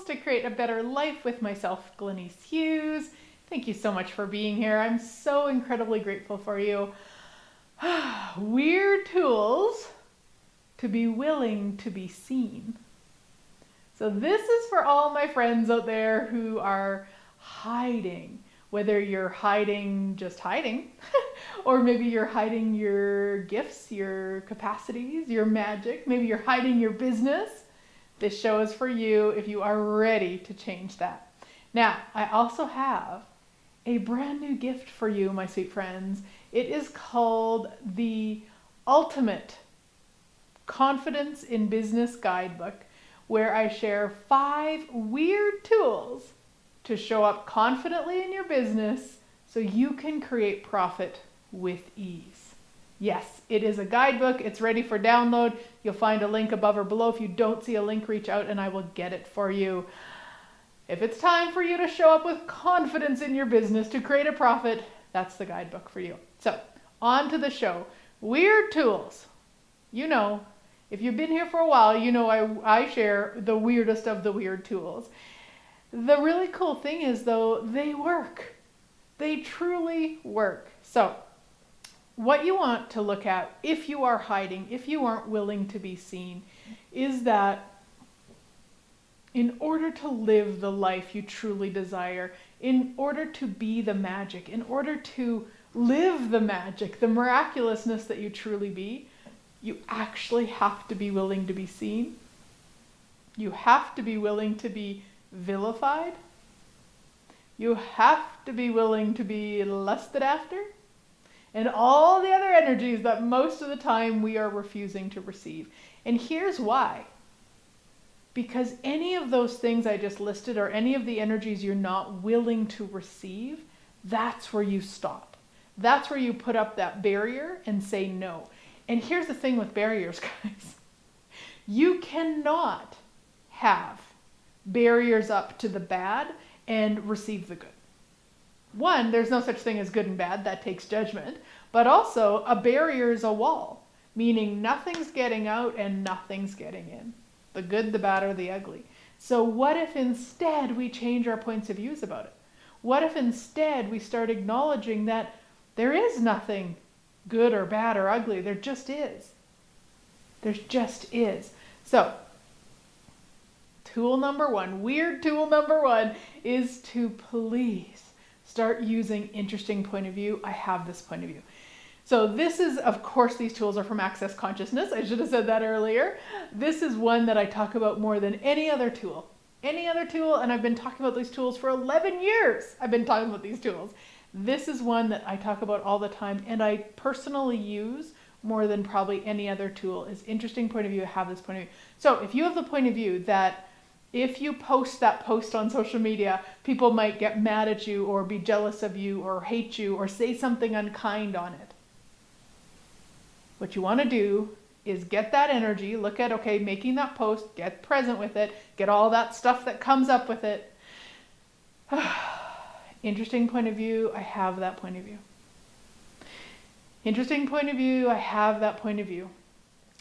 to create a better life with myself, Glenyce Hughes. Thank you so much for being here. I'm so incredibly grateful for you. Weird tools to be willing to be seen. So this is for all my friends out there who are hiding, whether you're hiding, just hiding, or maybe you're hiding your gifts, your capacities, your magic, maybe you're hiding your business. This show is for you if you are ready to change that. Now, I also have a brand new gift for you, my sweet friends. It is called the Ultimate Confidence in Business Guidebook, where I share 5 weird tools to show up confidently in your business so you can create profit with ease. Yes, it is a guidebook. It's ready for download. You'll find a link above or below. If you don't see a link, reach out and I will get it for you. If it's time for you to show up with confidence in your business to create a profit, that's the guidebook for you. So, on to the show. Weird tools. You know, if you've been here for a while, you know I share the weirdest of the weird tools. The really cool thing is, though, they work. They truly work. So, what you want to look at if you are hiding, if you aren't willing to be seen, is that in order to live the life you truly desire, in order to be the magic, in order to live the magic, the miraculousness that you truly be, you actually have to be willing to be seen. You have to be willing to be vilified. You have to be willing to be lusted after. And all the other energies that most of the time we are refusing to receive. And here's why. Because any of those things I just listed, or any of the energies you're not willing to receive, that's where you stop. That's where you put up that barrier and say no. And here's the thing with barriers, guys. You cannot have barriers up to the bad and receive the good. One, there's no such thing as good and bad. That takes judgment. But also, a barrier is a wall, meaning nothing's getting out and nothing's getting in. The good, the bad, or the ugly. So what if instead we change our points of views about it? What if instead we start acknowledging that there is nothing good or bad or ugly? There just is. There just is. So, tool number 1, weird tool number 1, is to please start using interesting point of view. I have this point of view. So this is, of course, these tools are from Access Consciousness. I should have said that earlier. This is one that I talk about more than any other tool. Any other tool, and I've been talking about these tools for 11 years. I've been talking about these tools. This is one that I talk about all the time, and I personally use more than probably any other tool. Is interesting point of view, I have this point of view. So if you have the point of view that if you post that post on social media, people might get mad at you or be jealous of you or hate you or say something unkind on it. What you want to do is get that energy, look at, okay, making that post, get present with it, get all that stuff that comes up with it. Interesting point of view, I have that point of view. Interesting point of view, I have that point of view.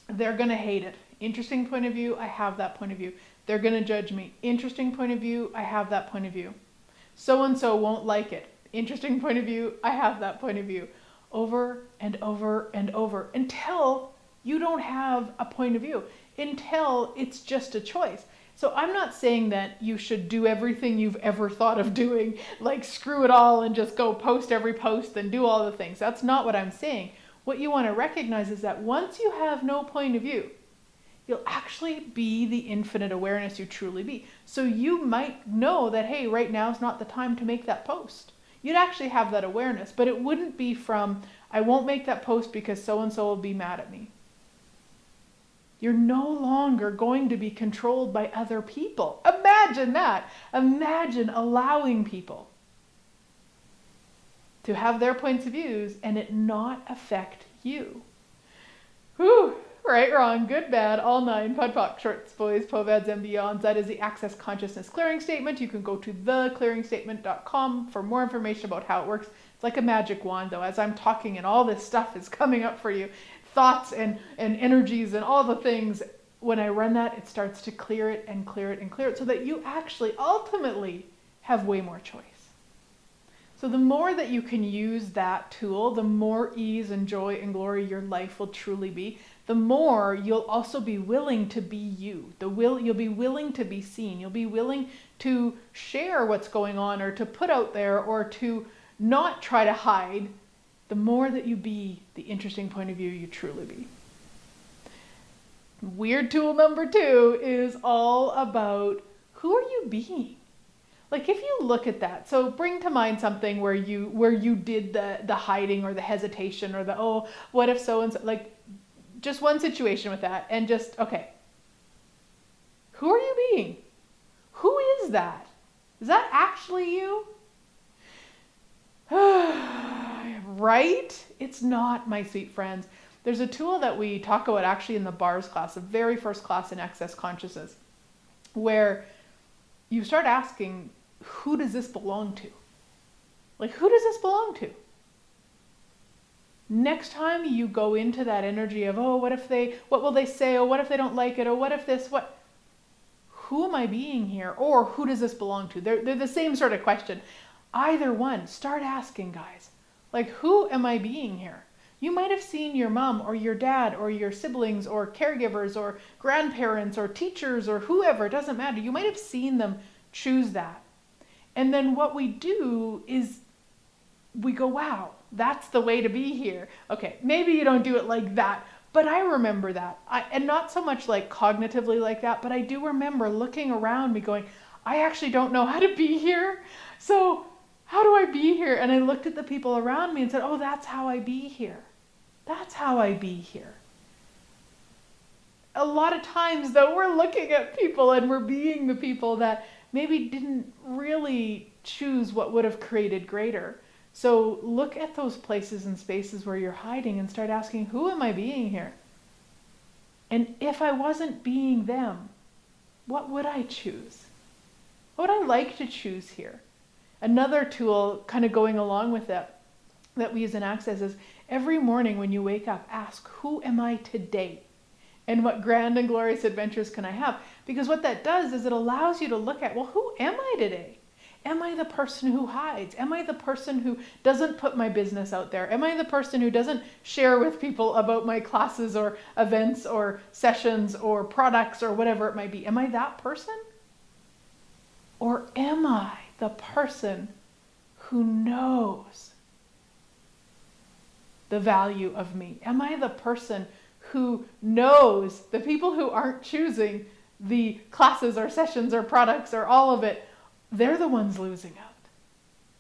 They're going to hate it. Interesting point of view, I have that point of view. They're going to judge me. Interesting point of view, I have that point of view. So-and-so won't like it. Interesting point of view, I have that point of view. Over and over and over until you don't have a point of view, until it's just a choice. So I'm not saying that you should do everything you've ever thought of doing, like screw it all and just go post every post and do all the things. That's not what I'm saying. What you want to recognize is that once you have no point of view, you'll actually be the infinite awareness you truly be. So you might know that, hey, right now is not the time to make that post. You'd actually have that awareness, but it wouldn't be from, I won't make that post because so-and-so will be mad at me. You're no longer going to be controlled by other people. Imagine that. Imagine allowing people to have their points of views and it not affect you. Whew. Right, wrong, good, bad, all 9, POD, POC, shorts, boys, POVADs, and beyonds. That is the Access Consciousness Clearing Statement. You can go to theclearingstatement.com for more information about how it works. It's like a magic wand, though. As I'm talking and all this stuff is coming up for you, thoughts and energies and all the things, when I run that, it starts to clear it and clear it and clear it so that you actually ultimately have way more choice. So the more that you can use that tool, the more ease and joy and glory your life will truly be. The more you'll also be willing to be you. You'll be willing to be seen. You'll be willing to share what's going on or to put out there or to not try to hide. The more that you be the interesting point of view you truly be. Weird tool number 2 is all about who are you being? Like if you look at that, so bring to mind something where you did the hiding or the hesitation or the, oh, what if so and so, like just one situation with that and just, okay, who are you being? Who is that? Is that actually you? Right? It's not, my sweet friends. There's a tool that we talk about actually in the bars class, the very first class in Access Consciousness, where you start asking, who does this belong to? Like, who does this belong to? Next time you go into that energy of, oh, what will they say? Oh, what if they don't like it? Oh, what if this, what? Who am I being here? Or who does this belong to? They're the same sort of question. Either one, start asking, guys. Like, who am I being here? You might have seen your mom or your dad or your siblings or caregivers or grandparents or teachers or whoever, it doesn't matter. You might have seen them choose that. And then what we do is we go, wow, that's the way to be here. Okay, maybe you don't do it like that, but I remember that. And not so much like cognitively like that, but I do remember looking around me going, I actually don't know how to be here. So how do I be here? And I looked at the people around me and said, oh, that's how I be here. That's how I be here. A lot of times though, we're looking at people and we're being the people that maybe didn't really choose what would have created greater. So look at those places and spaces where you're hiding and start asking, who am I being here? And if I wasn't being them, what would I choose? What would I like to choose here? Another tool kind of going along with that we use in Access is every morning when you wake up, ask, who am I today? And what grand and glorious adventures can I have? Because what that does is it allows you to look at, well, who am I today? Am I the person who hides? Am I the person who doesn't put my business out there? Am I the person who doesn't share with people about my classes or events or sessions or products or whatever it might be? Am I that person? Or am I the person who knows the value of me? Am I the person who knows the people who aren't choosing the classes or sessions or products or all of it, they're the ones losing out?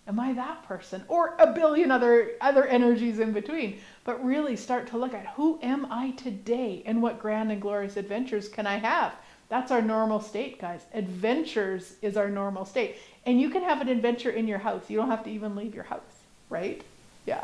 Am I that person? Or a billion other energies in between. But really start to look at, who am I today and what grand and glorious adventures can I have? That's our normal state, guys. Adventures is our normal state. And you can have an adventure in your house. You don't have to even leave your house, right? Yeah.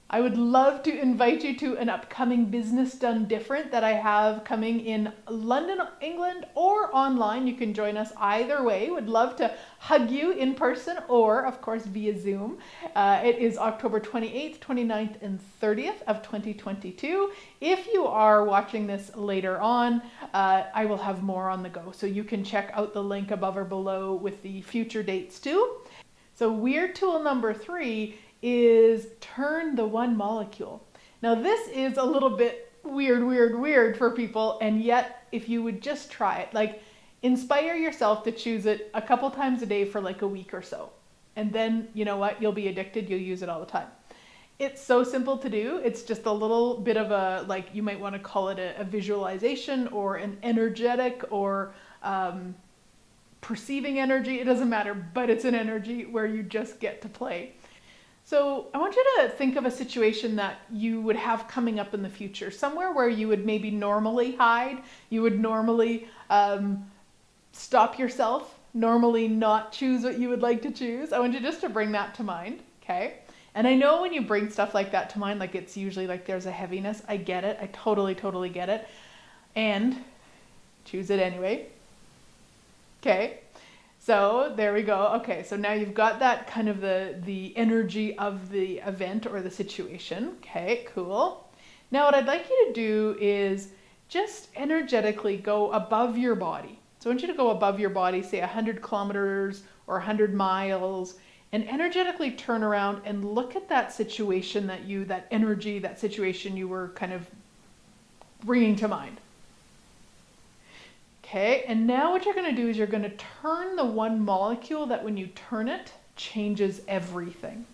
I would love to invite you to an upcoming Business Done Different that I have coming in London, England, or online. You can join us either way. Would love to hug you in person or, of course, via Zoom. It is October 28th, 29th, and 30th of 2022. If you are watching this later on, I will have more on the go. So you can check out the link above or below with the future dates too. So weird tool number 3 is turn the one molecule. Now this is a little bit weird for people, and yet if you would just try it, like inspire yourself to choose it a couple times a day for like a week or so. And then you know what, you'll be addicted, you'll use it all the time. It's so simple to do. It's just a little bit of a, like you might want to call it a visualization or an energetic or perceiving energy. It doesn't matter, but it's an energy where you just get to play. So I want you to think of a situation that you would have coming up in the future, somewhere where you would maybe normally hide, you would normally stop yourself, normally not choose what you would like to choose. I want you just to bring that to mind, okay? And I know when you bring stuff like that to mind, like it's usually like there's a heaviness. I get it. I totally get it. And choose it anyway. Okay. So there we go. Okay, so now you've got that kind of the energy of the event or the situation. Okay, cool. Now what I'd like you to do is just energetically go above your body. So I want you to go above your body, say 100 kilometers or 100 miles, and energetically turn around and look at that situation that energy, that situation you were kind of bringing to mind. Okay, and now what you're going to do is you're going to turn the one molecule that when you turn it, changes everything.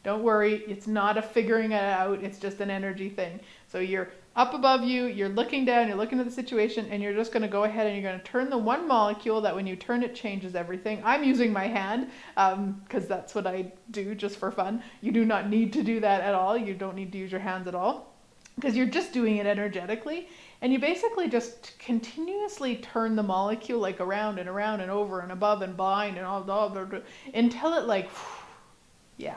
Don't worry, it's not a figuring it out, it's just an energy thing. So you're up above you, you're looking down, you're looking at the situation, and you're just going to go ahead and you're going to turn the one molecule that when you turn it changes everything. I'm using my hand because that's what I do just for fun. You do not need to do that at all. You don't need to use your hands at all because you're just doing it energetically. And you basically just continuously turn the molecule like around and around and over and above and behind and all until it like, yeah.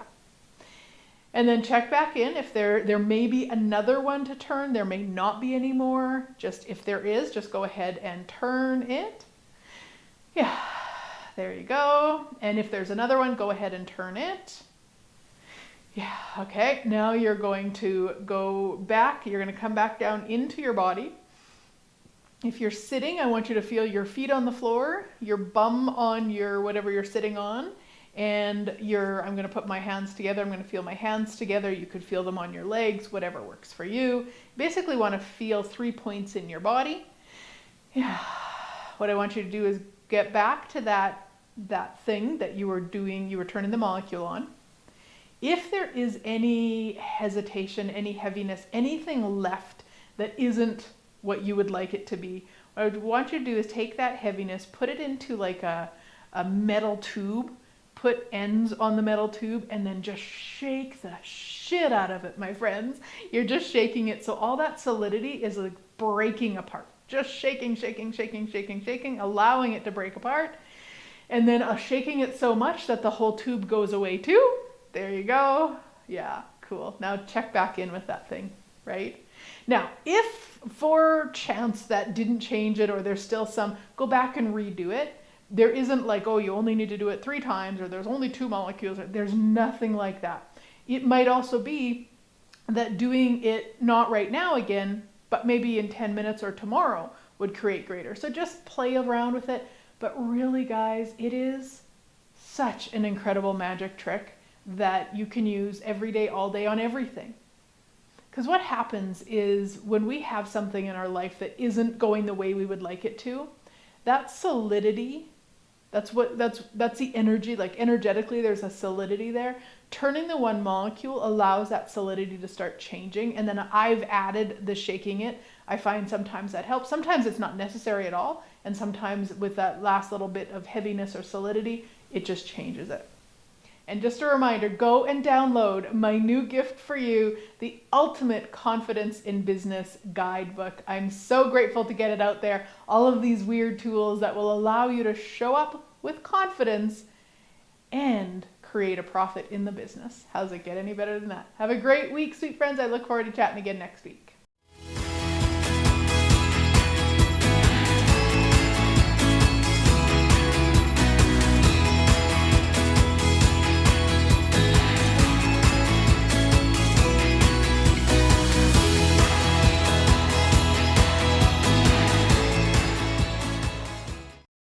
And then check back in if there may be another one to turn. There may not be any more. Just if there is, just go ahead and turn it. Yeah, there you go. And if there's another one, go ahead and turn it. Yeah, okay. Now you're going to go back. You're going to come back down into your body. If you're sitting, I want you to feel your feet on the floor, your bum on your whatever you're sitting on. And I'm going to put my hands together. I'm going to feel my hands together. You could feel them on your legs, whatever works for you. Basically want to feel 3 points in your body. Yeah. What I want you to do is get back to that thing that you were doing, you were turning the molecule on. If there is any hesitation, any heaviness, anything left that isn't what you would like it to be, what I would want you to do is take that heaviness, put it into like a metal tube, put ends on the metal tube, and then just shake the shit out of it, my friends. You're just shaking it so all that solidity is like breaking apart. Just shaking, shaking, shaking, shaking, shaking, allowing it to break apart. And then shaking it so much that the whole tube goes away too. There you go. Yeah, cool. Now check back in with that thing, right? Now, if for chance that didn't change it or there's still some, go back and redo it. There isn't like, oh, you only need to do it 3 times or there's only 2 molecules. There's nothing like that. It might also be that doing it not right now again, but maybe in 10 minutes or tomorrow would create greater. So just play around with it. But really, guys, it is such an incredible magic trick that you can use every day, all day on everything. Because what happens is when we have something in our life that isn't going the way we would like it to, that solidity, that's the energy, like energetically there's a solidity there. Turning the one molecule allows that solidity to start changing. And then I've added the shaking it. I find sometimes that helps. Sometimes it's not necessary at all. And sometimes with that last little bit of heaviness or solidity, it just changes it. And just a reminder, go and download my new gift for you, the Ultimate Confidence in Business Guidebook. I'm so grateful to get it out there. All of these weird tools that will allow you to show up with confidence and create a profit in the business. How's it get any better than that? Have a great week, sweet friends. I look forward to chatting again next week.